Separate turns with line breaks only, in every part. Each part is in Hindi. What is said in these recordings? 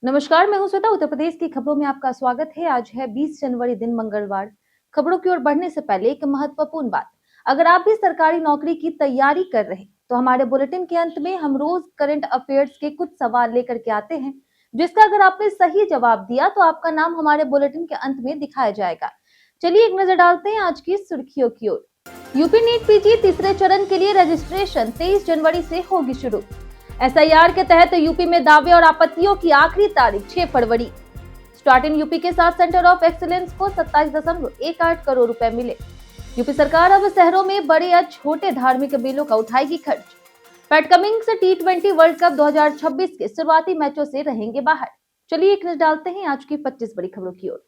नमस्कार, मैं हूं श्वेता। उत्तर प्रदेश की खबरों में आपका स्वागत है। आज है 20 जनवरी, दिन मंगलवार। खबरों की ओर बढ़ने से पहले एक महत्वपूर्ण बात। अगर आप भी सरकारी नौकरी की तैयारी कर रहे हैं तो हमारे बुलेटिन के अंत में हम रोज करंट अफेयर्स के कुछ सवाल लेकर के आते हैं, जिसका अगर आपने सही जवाब दिया तो आपका नाम हमारे बुलेटिन के अंत में दिखाया जाएगा। चलिए एक नजर डालते हैं आज की सुर्खियों की ओर। यूपी नीट पीजी तीसरे चरण के लिए रजिस्ट्रेशन 23 जनवरी से होगी शुरू। एसआईआर के तहत यूपी में दावे और आपत्तियों की आखिरी तारीख 6 फरवरी। स्टार्ट इन यूपी के साथ सेंटर ऑफ एक्सीलेंस को 27.18 करोड़ रुपए मिले। यूपी सरकार अब शहरों में बड़े या छोटे धार्मिक मेलों का उठाएगी खर्च। Pat Cummins T20 world cup 2026 के शुरुआती मैचों से रहेंगे बाहर। चलिए एक नजर डालते हैं आज की 25 बड़ी खबरों की ओर।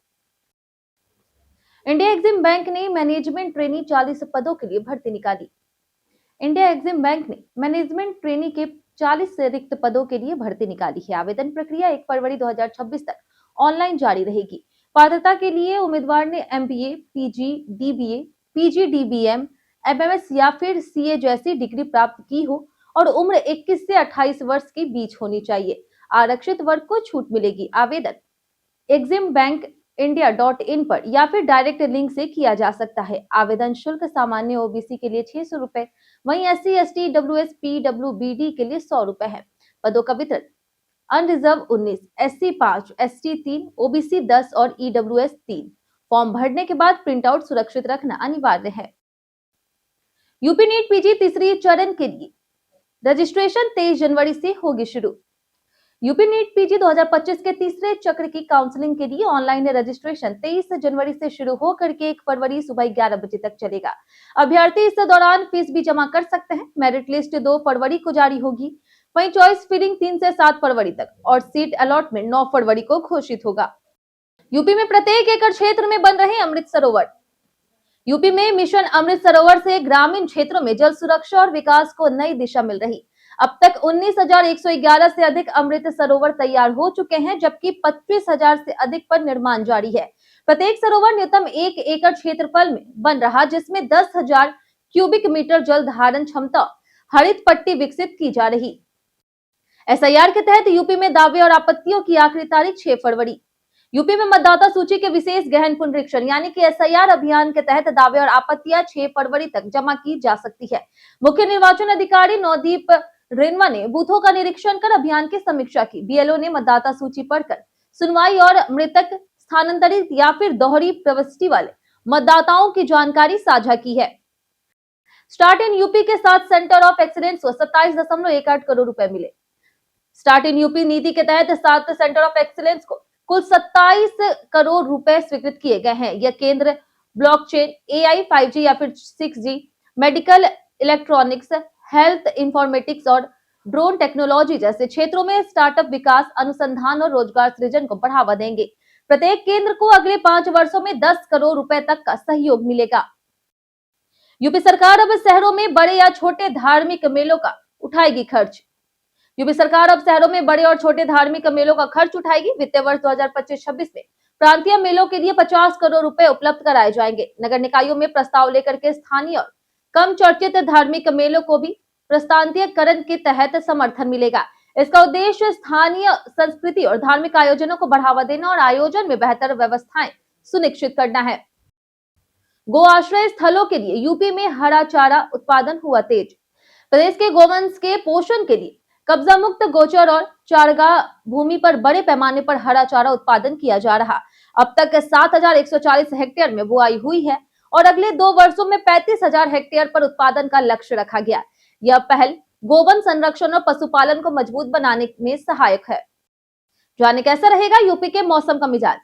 इंडिया एग्जिम बैंक ने मैनेजमेंट ट्रेनी 40 पदों के लिए भर्ती निकाली। इंडिया एग्जिम बैंक ने मैनेजमेंट ट्रेनी के 40 से रिक्त पदों के लिए भर्ती निकाली है। आवेदन प्रक्रिया 1 फरवरी 2026 तक ऑनलाइन जारी रहेगी। पात्रता के लिए उम्मीदवार ने MBA, PG, DBA, PG, DBM, MMS या फिर CA जैसी डिग्री प्राप्त की हो और उम्र 21 से 28 वर्ष के बीच होनी चाहिए। आरक्षित वर्ग को छूट मिलेगी। आवेदन eximbankindia.in पर या फिर डायरेक्ट लिंक से किया जा सकता है। आवेदन शुल्क सामान्य OBC के लिए 600 रुपए, वहीं SC, ST, WS, PWBD के लिए 100 रुपए है। पदों का वितरण अनरिजर्व 19, SC 5, ST 3, OBC 10 और EWS 3। फॉर्म भरने के बाद प्रिंट आउट सुरक्षित रखना अनिवार्य है। यूपी नीट पीजी तीसरी चरण के लिए रजिस्ट्रेशन 23 जनवरी से होगी शुरू। यूपी नीट पीजी 2025 के तीसरे चक्र की काउंसलिंग के लिए ऑनलाइन रजिस्ट्रेशन 23 जनवरी से शुरू होकर के 1 फरवरी सुबह 11 बजे तक चलेगा। अभ्यर्थी इस दौरान फीस भी जमा कर सकते हैं। मेरिट लिस्ट 2 फरवरी को जारी होगी, वहीं चॉइस फिलिंग 3 से 7 फरवरी तक और सीट अलॉटमेंट 9 फरवरी को घोषित होगा। यूपी में प्रत्येक एकड़ क्षेत्र में बन रहे अमृत सरोवर। यूपी में मिशन अमृत सरोवर से ग्रामीण क्षेत्रों में जल सुरक्षा और विकास को नई दिशा मिल रही। अब तक 19,111 से अधिक अमृत सरोवर तैयार हो चुके हैं, जबकि 25,000 से अधिक पर निर्माण जारी है। प्रत्येक सरोवर न्यूनतम 1 एकड़ क्षेत्रफल में बन रहा, जिसमें 10,000 क्यूबिक मीटर जल धारण क्षमता हरित पट्टी विकसित की जा रही। SIR के तहत यूपी में दावे और आपत्तियों की आखिरी तारीख 6 फरवरी। यूपी में मतदाता सूची के विशेष गहन पुनरीक्षण यानी कि SIR अभियान के तहत दावे और आपत्तियां 6 फरवरी तक जमा की जा सकती है। मुख्य निर्वाचन अधिकारी नवदीप रेनवा ने बूथों का निरीक्षण कर अभियान की समीक्षा की। BLO ने मतदाता सूची पढ़कर सुनवाई और मृतक, स्थानांतरित या फिर दोहरी प्रविष्टि वाले मतदाताओं की जानकारी साझा की है। स्टार्ट इन यूपी के साथ सेंटर ऑफ एक्सीलेंस को 27.18 करोड़ रुपए मिले। स्टार्ट इन यूपी नीति के तहत 7 सेंटर ऑफ एक्सीलेंस को कुल 27 करोड़ रुपए स्वीकृत किए गए हैं। यह केंद्र ब्लॉकचेन, AI, 5G या फिर 6G, medical, electronics, health informatics और ड्रोन टेक्नोलॉजी जैसे क्षेत्रों में स्टार्टअप विकास, अनुसंधान और रोजगार सृजन को बढ़ावा देंगे। प्रत्येक केंद्र को अगले 5 वर्षों में 10 करोड़ रुपए तक का सहयोग मिलेगा। यूपी सरकार अब शहरों में बड़े या छोटे धार्मिक मेलों का उठाएगी खर्च। यूपी सरकार अब शहरों में बड़े और छोटे धार्मिक मेलों का खर्च उठाएगी। वित्तीय वर्ष 2025-26 में प्रांतीय मेलों के लिए 50 करोड़ रुपए उपलब्ध कराए जाएंगे। नगर निकायों में प्रस्ताव लेकर के स्थानीय और कम चर्चित धार्मिक मेलों को भी प्रांतीयकरण के तहत समर्थन मिलेगा। इसका उद्देश्य स्थानीय संस्कृति और धार्मिक आयोजनों को बढ़ावा देना और आयोजन में बेहतर व्यवस्थाएं सुनिश्चित करना है। गो आश्रय स्थलों के लिए यूपी में हरा चारा उत्पादन हुआ तेज। प्रदेश के गोवंश के पोषण के लिए कब्जा मुक्त गोचर और चारागाह भूमि पर बड़े पैमाने पर हरा चारा उत्पादन किया जा रहा। अब तक 7,140 हेक्टेयर में बुआई हुई है और अगले 2 वर्षों में 35,000 हेक्टेयर पर उत्पादन का लक्ष्य रखा गया। यह पहल गोवंश संरक्षण और पशुपालन को मजबूत बनाने में सहायक है। जाने कैसा रहेगा यूपी के मौसम का मिजाज।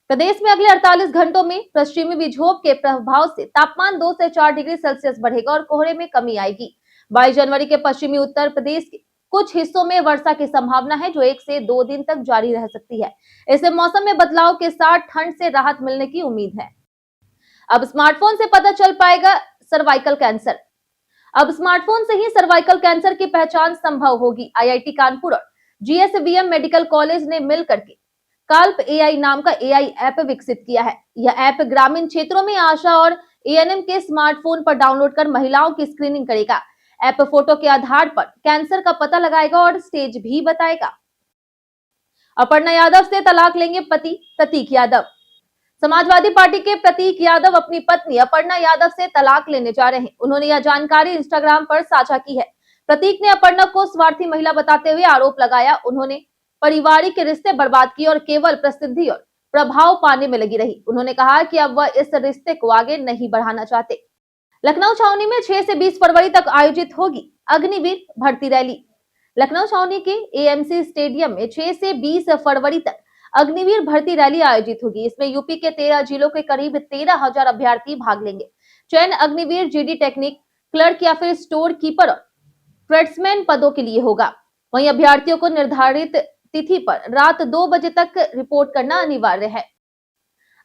प्रदेश में अगले 48 घंटों में पश्चिमी विक्षोभ के प्रभाव से तापमान 2 से 4 डिग्री सेल्सियस बढ़ेगा और कोहरे में कमी आएगी। 22 जनवरी के पश्चिमी उत्तर प्रदेश के कुछ हिस्सों में वर्षा की संभावना है, जो 1 से 2 दिन तक जारी रह सकती है। इससे मौसम में बदलाव के साथ ठंड से राहत मिलने की उम्मीद है। अब स्मार्टफोन से पता चल पाएगा सर्वाइकल कैंसर। अब स्मार्टफोन से ही सर्वाइकल कैंसर की पहचान संभव होगी। IIT कानपुर और GSVM मेडिकल कॉलेज ने मिलकर के कल्प AI नाम का AI ऐप विकसित किया है। यह ऐप ग्रामीण क्षेत्रों में आशा और ANM के स्मार्टफोन पर डाउनलोड कर महिलाओं की स्क्रीनिंग करेगा। ऐप फोटो के आधार पर कैंसर का पता लगाएगा और स्टेज भी बताएगा। अपर्णा यादव से तलाक लेंगे पति प्रतीक यादव। समाजवादी पार्टी के प्रतीक यादव अपनी पत्नी अपर्णा यादव से तलाक लेने जा रहे हैं। उन्होंने यह जानकारी इंस्टाग्राम पर साझा की है। प्रतीक ने अपर्णा को स्वार्थी महिला बताते हुए आरोप लगाया। उन्होंने पारिवारिक रिश्ते बर्बाद किए और केवल प्रसिद्धि और प्रभाव पाने में लगी रही। उन्होंने कहा कि अब वह इस रिश्ते को आगे नहीं बढ़ाना चाहते। लखनऊ छावनी में 6 से 20 फरवरी तक आयोजित होगी अग्निवीर भर्ती रैली। लखनऊ छावनी के एएमसी स्टेडियम में 6 से 20 फरवरी तक अग्निवीर भर्ती रैली आयोजित होगी। इसमें यूपी के 13 जिलों के करीब 13,000 अभ्यर्थी भाग लेंगे। चयन अग्निवीर जीडी टेक्निक, क्लर्क या फिर स्टोर कीपर और ट्रेड्समैन पदों के लिए होगा। वहीं अभ्यर्थियों को निर्धारित तिथि पर रात 2 बजे तक रिपोर्ट करना अनिवार्य है।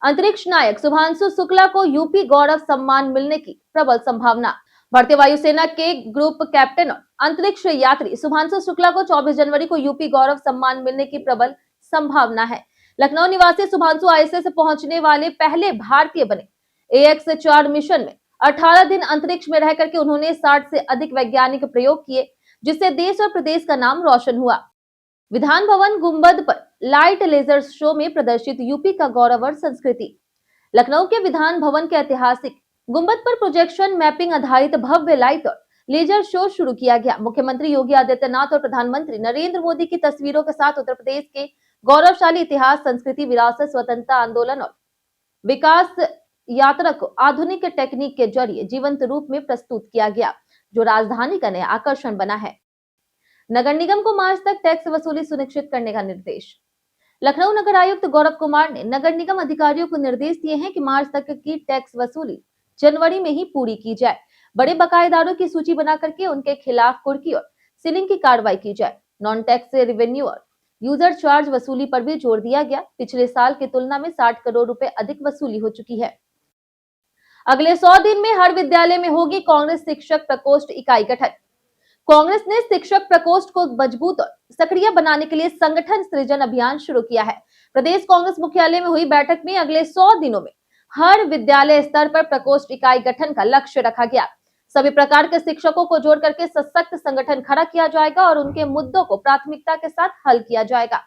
अंतरिक्ष नायक शुभांशु शुक्ला को यूपी गौरव सम्मान मिलने की प्रबल संभावना। भारतीय वायुसेना के ग्रुप कैप्टन और अंतरिक्ष यात्री शुभांशु शुक्ला को 24 जनवरी को यूपी गौरव सम्मान मिलने की प्रबल संभावना है। लखनऊ निवासी शुभांशु आईएसएस पहुंचने वाले पहले भारतीय बने। AX-4 मिशन में 18 दिन अंतरिक्ष में रह करके उन्होंने 60 से अधिक वैज्ञानिक प्रयोग किए, जिससे देश और प्रदेश का नाम रोशन हुआ। विधान भवन गुंबद पर लाइट लेजर शो में प्रदर्शित यूपी का गौरव और संस्कृति। लखनऊ के विधान भवन के ऐतिहासिक गुंबद पर प्रोजेक्शन मैपिंग आधारित भव्य लाइट और लेजर शो शुरू किया गया। मुख्यमंत्री योगी आदित्यनाथ और प्रधानमंत्री नरेंद्र मोदी की तस्वीरों के साथ उत्तर प्रदेश के गौरवशाली इतिहास, संस्कृति, विरासत, स्वतंत्रता आंदोलन और विकास यात्रा को आधुनिक टेक्निक के जरिए जीवंत रूप में प्रस्तुत किया गया, जो राजधानी का नया आकर्षण बना है। नगर निगम को मार्च तक टैक्स वसूली सुनिश्चित करने का निर्देश। लखनऊ नगर आयुक्त गौरव कुमार ने नगर निगम अधिकारियों को निर्देश दिए हैं कि मार्च तक की टैक्स वसूली जनवरी में ही पूरी की जाए। बड़े बकायेदारों की सूची बना करके उनके खिलाफ कुर्की और सीलिंग की कार्रवाई की जाए। नॉन टैक्स रेवेन्यू और यूजर चार्ज वसूली पर भी जोर दिया गया। पिछले साल की तुलना में 60 करोड़ रुपए अधिक वसूली हो चुकी है। अगले 100 दिन में हर विद्यालय में होगी कांग्रेस शिक्षक प्रकोष्ठ इकाई गठन। कांग्रेस ने शिक्षक प्रकोष्ठ को मजबूत और सक्रिय बनाने के लिए संगठन सृजन अभियान शुरू किया है। प्रदेश कांग्रेस मुख्यालय में हुई बैठक में अगले 100 दिनों में हर विद्यालय स्तर पर प्रकोष्ठ इकाई गठन का लक्ष्य रखा गया। सभी प्रकार के शिक्षकों को जोड़ करके सशक्त संगठन खड़ा किया जाएगा और उनके मुद्दों को प्राथमिकता के साथ हल किया जाएगा।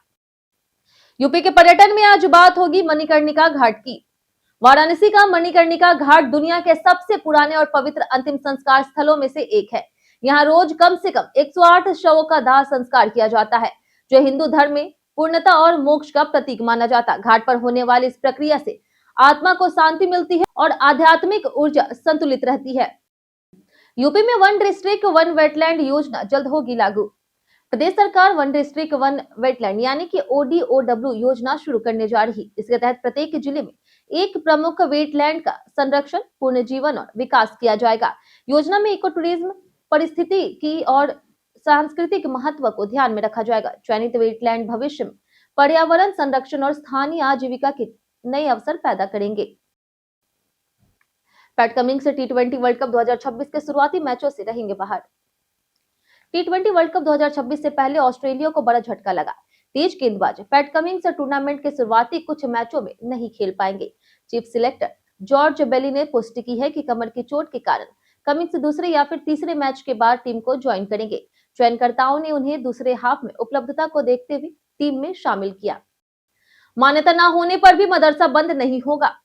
यूपी के पर्यटन में आज बात होगी मणिकर्णिका घाट की। वाराणसी का मणिकर्णिका घाट दुनिया के सबसे पुराने और पवित्र अंतिम संस्कार स्थलों में से एक है। यहाँ रोज कम से कम 108 शवों का दाह संस्कार किया जाता है, जो हिंदू धर्म में पूर्णता और मोक्ष का प्रतीक माना जाता है। घाट पर होने वाली इस प्रक्रिया से आत्मा को शांति मिलती है और आध्यात्मिक ऊर्जा संतुलित रहती है। यूपी में वन डिस्ट्रिक्ट वन वेटलैंड योजना जल्द होगी लागू। प्रदेश सरकार वन डिस्ट्रिक्ट वन वेटलैंड यानी कि ODOW योजना शुरू करने जा रही। इसके तहत प्रत्येक जिले में एक प्रमुख वेटलैंड का संरक्षण, पुनर्जीवन और विकास किया जाएगा। योजना में इको टूरिज्म, परिस्थितिकी और सांस्कृतिक महत्व को ध्यान में रखा जाएगा। चयनित वेटलैंड भविष्य में पर्यावरण संरक्षण और स्थानीय आजीविका के नए अवसर पैदा करेंगे। Pat Cummins T20 world cup 2026 के शुरुआती मैचों से रहेंगे बाहर। T20 वर्ल्ड कप 2026 से पहले ऑस्ट्रेलिया को बड़ा झटका लगा। तेज गेंदबाज पैट कमिंग्स टूर्नामेंट के शुरुआती कुछ मैचों में नहीं खेल पाएंगे। चीफ सिलेक्टर जॉर्ज बेली ने पुष्टि की है कि कमर की चोट के कारण कमिंग्स दूसरे या फिर तीसरे मैच के बाद टीम को ज्वाइन करेंगे। चयनकर्ताओं ने उन्हें दूसरे हाफ में उपलब्धता को देखते हुए टीम में शामिल किया। मान्यता न होने पर भी मदरसा बंद नहीं होगा।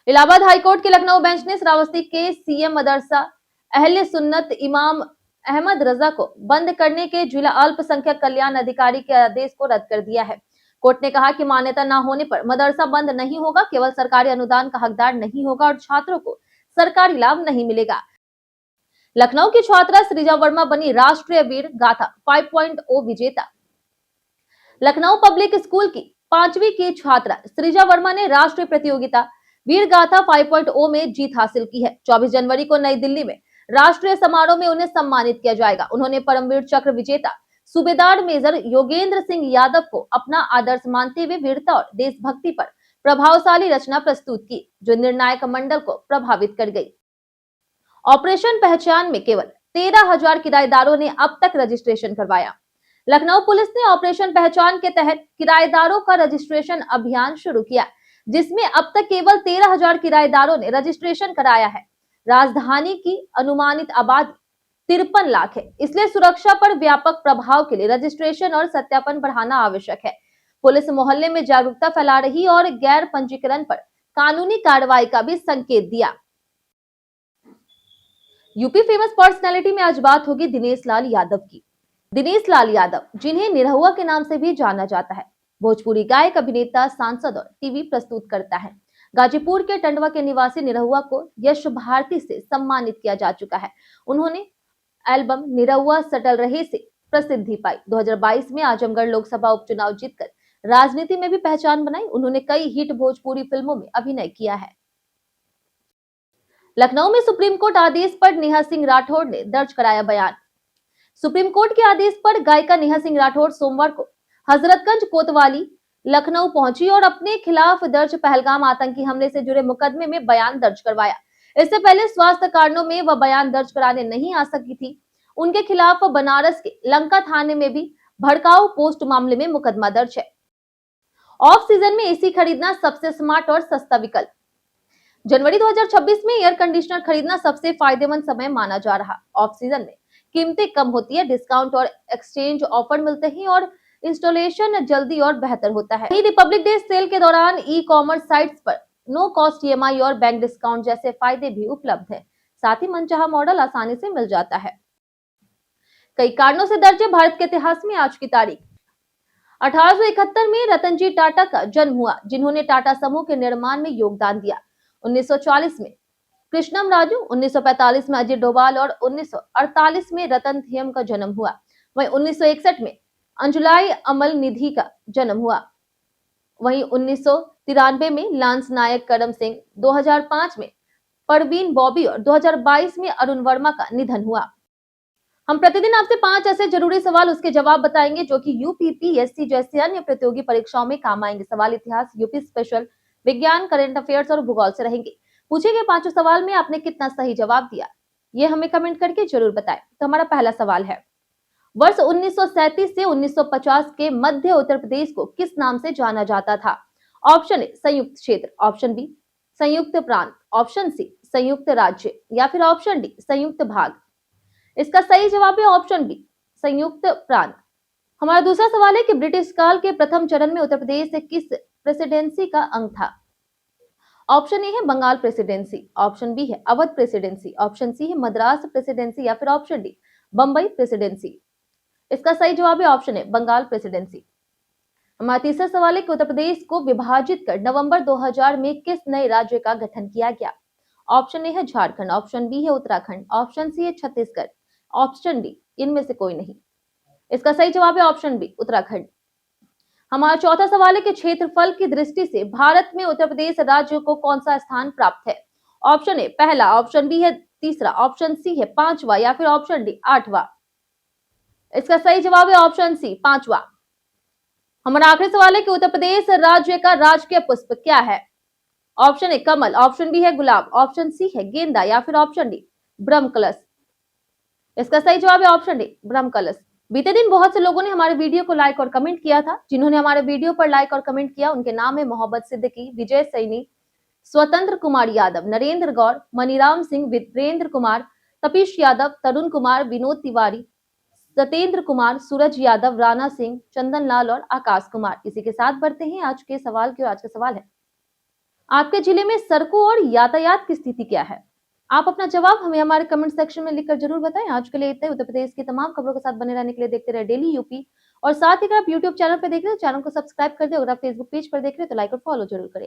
इलाहाबाद हाईकोर्ट के लखनऊ बेंच ने श्रावस्ती के सीएम मदरसा अहले सुन्नत इमाम अहमद रजा को बंद करने के जिला अल्पसंख्यक कल्याण अधिकारी के आदेश को रद्द कर दिया है। कोर्ट ने कहा कि मान्यता न होने पर मदरसा बंद नहीं होगा, केवल सरकारी अनुदान का हकदार नहीं होगा और छात्रों को सरकारी लाभ नहीं मिलेगा। लखनऊ की छात्रा सृजा वर्मा बनी राष्ट्रीय वीर गाथा 5.0 विजेता। लखनऊ पब्लिक स्कूल की 5वीं की छात्रा सृजा वर्मा ने राष्ट्रीय प्रतियोगिता वीर गाथा 5.0 में जीत हासिल की है। 24 जनवरी को नई दिल्ली में राष्ट्रीय समारोह में उन्हें सम्मानित किया जाएगा। उन्होंने परमवीर चक्र विजेता सूबेदार मेजर योगेंद्र सिंह यादव को अपना आदर्श मानते हुए वीरता और देशभक्ति पर प्रभावशाली रचना प्रस्तुत की, जो निर्णायक मंडल को प्रभावित कर गई। ऑपरेशन पहचान में केवल 13,000 किराएदारों ने अब तक रजिस्ट्रेशन करवाया। लखनऊ पुलिस ने ऑपरेशन पहचान के तहत किराएदारों का रजिस्ट्रेशन अभियान शुरू किया, जिसमें अब तक केवल 13,000 किराएदारों ने रजिस्ट्रेशन कराया है। राजधानी की अनुमानित आबादी 53 लाख है, इसलिए सुरक्षा पर व्यापक प्रभाव के लिए रजिस्ट्रेशन और सत्यापन बढ़ाना आवश्यक है। पुलिस मोहल्ले में जागरूकता फैला रही और गैर पंजीकरण पर कानूनी कार्रवाई का भी संकेत दिया। यूपी फेमस पर्सनैलिटी में आज बात होगी दिनेश लाल यादव की। दिनेश लाल यादव, जिन्हें निरहुआ के नाम से भी जाना जाता है, भोजपुरी गायक, अभिनेता, सांसद और टीवी प्रस्तुत करता है। गाजीपुर के टंडवा के निवासी निरहुआ को यश भारती से सम्मानित किया जा चुका है। उन्होंने एल्बम निरहुआ सटल रहे से प्रसिद्धि पाई। 2022 में आजमगढ़ लोकसभा उपचुनाव जीतकर राजनीति में भी पहचान बनाई। उन्होंने कई हिट भोजपुरी फिल्मों में अभिनय किया है। लखनऊ में सुप्रीम कोर्ट आदेश पर नेहा सिंह राठौड़ ने दर्ज कराया बयान। सुप्रीम कोर्ट के आदेश पर गायिका नेहा सिंह राठौड़ सोमवार को हजरतगंज कोतवाली लखनऊ पहुंची और अपने खिलाफ दर्ज पहलगाम आतंकी हमले से जुड़े मुकदमे में बयान दर्ज करवाया। इससे पहले स्वास्थ्य कारणों में वह बयान दर्ज कराने नहीं आ सकी थी। उनके खिलाफ बनारस के लंका थाने में भी भड़काऊ पोस्ट मामले में मुकदमा दर्ज है। ऑफ सीजन में एसी खरीदना सबसे स्मार्ट और सस्ता विकल्प। जनवरी 2026 में एयर कंडीशनर खरीदना सबसे फायदेमंद समय माना जा रहा। ऑफ सीजन में कीमतें कम होती है, डिस्काउंट और एक्सचेंज ऑफर मिलते हैं और इंस्टॉलेशन जल्दी और बेहतर होता है। रिपब्लिक डे सेल के दौरान ई कॉमर्स साइट्स पर नो कॉस्ट ईएमआई और बैंक डिस्काउंट जैसे फायदे भी उपलब्ध है। साथ ही मनचाहा मॉडल आसानी से मिल जाता है। कई कारणों से दर्ज है भारत के इतिहास में आज की तारीख। 1871 में रतनजी टाटा का जन्म हुआ, जिन्होंने टाटा समूह के निर्माण में योगदान दिया। 1940 में कृष्णम राजू, 1945 में अजीत डोभाल और 1948 में रतन थियम का जन्म हुआ। वहीं 1961 में अंजुलाई अमल निधि का जन्म हुआ। वहीं 1993 में लांस नायक करम सिंह, 2005 में परवीन बॉबी और 2022 में अरुण वर्मा का निधन हुआ। हम प्रतिदिन आपसे 5 ऐसे जरूरी सवाल उसके जवाब बताएंगे जो कि यूपीपीएससी जैसी अन्य प्रतियोगी परीक्षाओं में काम आएंगे। सवाल इतिहास, यूपी स्पेशल, विज्ञान, करंट अफेयर्स और भूगोल से रहेंगे। पूछे गए 5 सवाल में आपने कितना सही जवाब दिया, ये हमें कमेंट करके जरूर बताएं। तो हमारा पहला सवाल है, वर्ष 1937 से 1950 के मध्य उत्तर प्रदेश को किस नाम से जाना जाता था? ऑप्शन ए संयुक्त क्षेत्र, ऑप्शन बी संयुक्त प्रांत, ऑप्शन सी संयुक्त राज्य या फिर ऑप्शन डी संयुक्त भाग। इसका सही जवाब है ऑप्शन बी संयुक्त प्रांत। हमारा दूसरा सवाल है कि ब्रिटिश काल के प्रथम चरण में उत्तर प्रदेश से किस प्रेसिडेंसी का अंग था? ऑप्शन ए है बंगाल प्रेसिडेंसी, ऑप्शन बी है अवध प्रेसिडेंसी, ऑप्शन सी है मद्रास प्रेसिडेंसी या फिर ऑप्शन डी बंबई प्रेसिडेंसी। इसका सही जवाब है ऑप्शन ए बंगाल प्रेसिडेंसी। हमारा तीसरा सवाल है कि उत्तर प्रदेश को विभाजित कर नवंबर 2000 में किस नए राज्य का गठन किया गया? ऑप्शन ए है झारखंड, ऑप्शन बी है उत्तराखंड, ऑप्शन सी है छत्तीसगढ़, ऑप्शन डी इनमें से कोई नहीं। इसका सही जवाब है ऑप्शन बी उत्तराखंड। हमारा चौथा सवाल है कि क्षेत्रफल की दृष्टि से भारत में उत्तर प्रदेश राज्य को कौन सा स्थान प्राप्त है? ऑप्शन ए पहला, ऑप्शन बी है तीसरा, ऑप्शन सी है पांचवा या फिर ऑप्शन डी आठवां। इसका सही जवाब है ऑप्शन सी पांचवा। हमारा आखिरी सवाल है कि उत्तर प्रदेश राज्य का राजकीय पुष्प क्या है? ऑप्शन ए कमल, ऑप्शन बी है गुलाब, ऑप्शन सी है गेंदा या फिर ऑप्शन डी ब्रह्मकलश। इसका सही जवाब है ऑप्शन डी ब्रह्मकलश। बीते दिन बहुत से लोगों ने हमारे वीडियो को लाइक और कमेंट किया था। जिन्होंने हमारे वीडियो पर लाइक और कमेंट किया उनके नाम है मोहम्मद सिद्दीकी, विजय सैनी, स्वतंत्र कुमार यादव, नरेंद्र गौर, मनीराम सिंह, वीरेंद्र कुमार, तपीश यादव, तरुण कुमार, विनोद तिवारी, सत्येंद्र कुमार, सूरज यादव, राणा सिंह, चंदन लाल और आकाश कुमार। इसी के साथ बढ़ते हैं आज के सवाल की। आज का सवाल है, आपके जिले में सड़कों और यातायात की स्थिति क्या है? आप अपना जवाब हमें हमारे कमेंट सेक्शन में लिखकर जरूर बताएं। आज के लिए इतना ही। उत्तर प्रदेश की तमाम खबरों के साथ बने रहने के लिए देखते रहे डेली यूपी। और साथ ही अगर आप यूट्यूब चैनल पर देख रहे हो, चैनल को सब्सक्राइब कर दे। अगर आप फेसबुक पेज पर देख रहे हो तो लाइक और फॉलो जरूर करें।